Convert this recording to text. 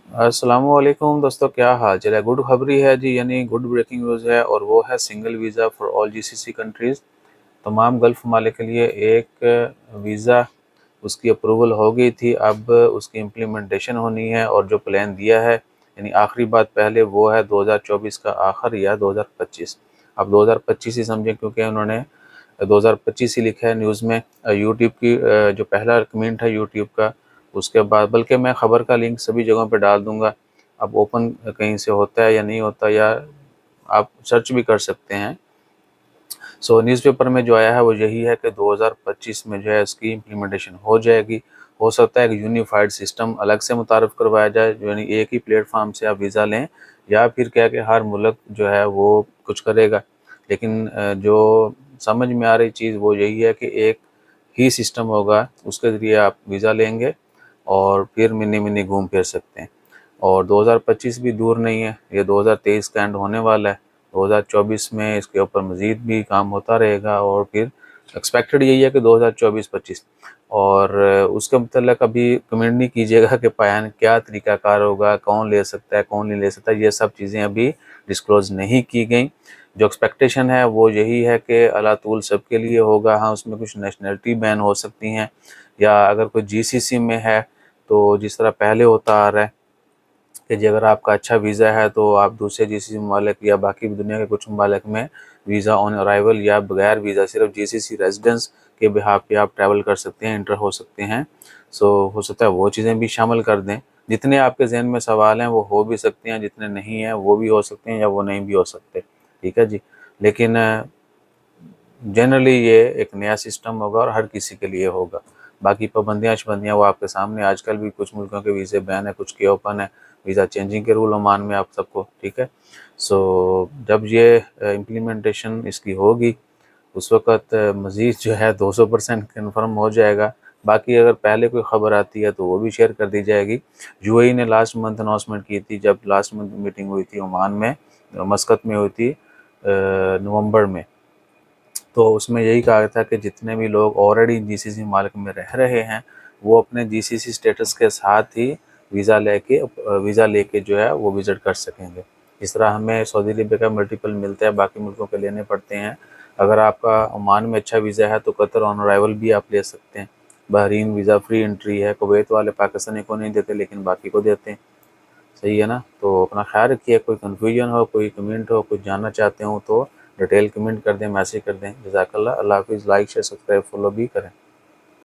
السلام علیکم دوستو، کیا حال چال ہے؟ گڈ خبری ہے جی، یعنی گڈ بریکنگ نیوز ہے، اور وہ ہے single visa for all G C C countries. تمام گلف ممالک کے لیے ایک ویزا اس کی اپروول ہو گئی تھی، اب اس کی امپلیمنٹیشن ہونی ہے، اور جو پلان دیا ہے یعنی آخری بات پہلے وہ ہے 2024 کا آخر یا 2025۔ اب 2025 ہی سمجھیں، کیونکہ انہوں نے 2025 ہی لکھا ہے نیوز میں۔ یوٹیوب کی جو پہلا کمنٹ ہے یوٹیوب کا، اس کے بعد بلکہ میں خبر کا لنک سبھی جگہوں پہ ڈال دوں گا، اب اوپن کہیں سے ہوتا ہے یا نہیں ہوتا، یا آپ سرچ بھی کر سکتے ہیں۔ نیوز پیپر میں جو آیا ہے وہ یہی ہے کہ 2025 میں جو ہے اس کی امپلیمنٹیشن ہو جائے گی۔ ہو سکتا ہے کہ یونیفائڈ سسٹم الگ سے متعارف کروایا جائے، یعنی ایک ہی پلیٹ فارم سے آپ ویزا لیں، یا پھر کیا کہ ہر ملک جو ہے وہ کچھ کرے گا۔ لیکن جو سمجھ میں آ رہی چیز وہ یہی ہے کہ ایک ہی سسٹم ہوگا، اس کے ذریعے آپ ویزا لیں گے اور پھر منی گھوم پھر سکتے ہیں۔ اور 2025 بھی دور نہیں ہے، یہ 2023 کا اینڈ ہونے والا ہے۔ 2024 میں اس کے اوپر مزید بھی کام ہوتا رہے گا، اور پھر ایکسپیکٹڈ یہی ہے کہ 2024-25۔ اور اس کے متعلق ابھی کمنٹ نہیں کیجیے گا کہ پایان کیا طریقہ کار ہوگا، کون لے سکتا ہے کون نہیں لے سکتا، یہ سب چیزیں ابھی ڈسکلوز نہیں کی گئیں۔ جو ایکسپیکٹیشن ہے وہ یہی ہے کہ اللہ طول سب کے لیے ہوگا۔ ہاں، اس میں کچھ نیشنلٹی بین ہو سکتی ہیں، یا اگر کوئی جی سی سی میں ہے تو جس طرح پہلے ہوتا آ رہا ہے کہ جی اگر آپ کا اچھا ویزا ہے تو آپ دوسرے جی سی سی ممالک یا باقی دنیا کے کچھ ممالک میں ویزا آن ارائیول یا بغیر ویزا صرف جی سی سی ریزیڈنس کے بہاف پہ آپ ٹریول کر سکتے ہیں، انٹر ہو سکتے ہیں۔ ہو سکتا ہے وہ چیزیں بھی شامل کر دیں۔ جتنے آپ کے ذہن میں سوال ہیں وہ ہو بھی سکتے ہیں، جتنے نہیں ہیں وہ بھی ہو سکتے ہیں، یا وہ نہیں بھی ہو سکتے، ٹھیک ہے جی۔ لیکن جنرلی یہ ایک نیا سسٹم ہوگا اور ہر کسی کے لیے ہوگا۔ باقی پابندیاں وہ آپ کے سامنے، آج کل بھی کچھ ملکوں کے ویزے بین ہے، کچھ کے اوپن ہے، ویزا چینجنگ کے رول عمان میں آپ سب کو، ٹھیک ہے۔ جب یہ امپلیمنٹیشن اس کی ہوگی اس وقت مزید جو ہے 200% کنفرم ہو جائے گا۔ باقی اگر پہلے کوئی خبر آتی ہے تو وہ بھی شیئر کر دی جائے گی۔ یو اے ای نے لاسٹ منتھ اناؤنسمنٹ کی تھی، جب لاسٹ منتھ میٹنگ ہوئی تھی عمان میں، مسقط میں ہوئی تھی نومبر میں، تو اس میں یہی کہا تھا کہ جتنے بھی لوگ آلریڈی جی سی سی ممالک میں رہ رہے ہیں وہ اپنے جی سی سی اسٹیٹس کے ساتھ ہی ویزا لے کے جو ہے وہ وزٹ کر سکیں گے۔ اس طرح ہمیں سعودی عربیہ کا ملٹیپل ملتا ہے، باقی ملکوں کے لینے پڑتے ہیں۔ اگر آپ کا عمان میں اچھا ویزا ہے تو قطر آن ارائیول بھی آپ لے سکتے ہیں۔ بحرین ویزا فری انٹری ہے، کویت والے پاکستانی کو نہیں دیتے لیکن باقی کو دیتے ہیں، صحیح ہے نا۔ تو اپنا خیال رکھیے، کوئی کنفیوژن ہو، کوئی کمنٹ ہو، کچھ جاننا چاہتے ہوں تو ڈیٹیل کمنٹ کر دیں، میسیج کر دیں۔ جزاک اللہ، اللہ حافظ۔ لائک شیئر سبسکرائب فالو بھی کریں۔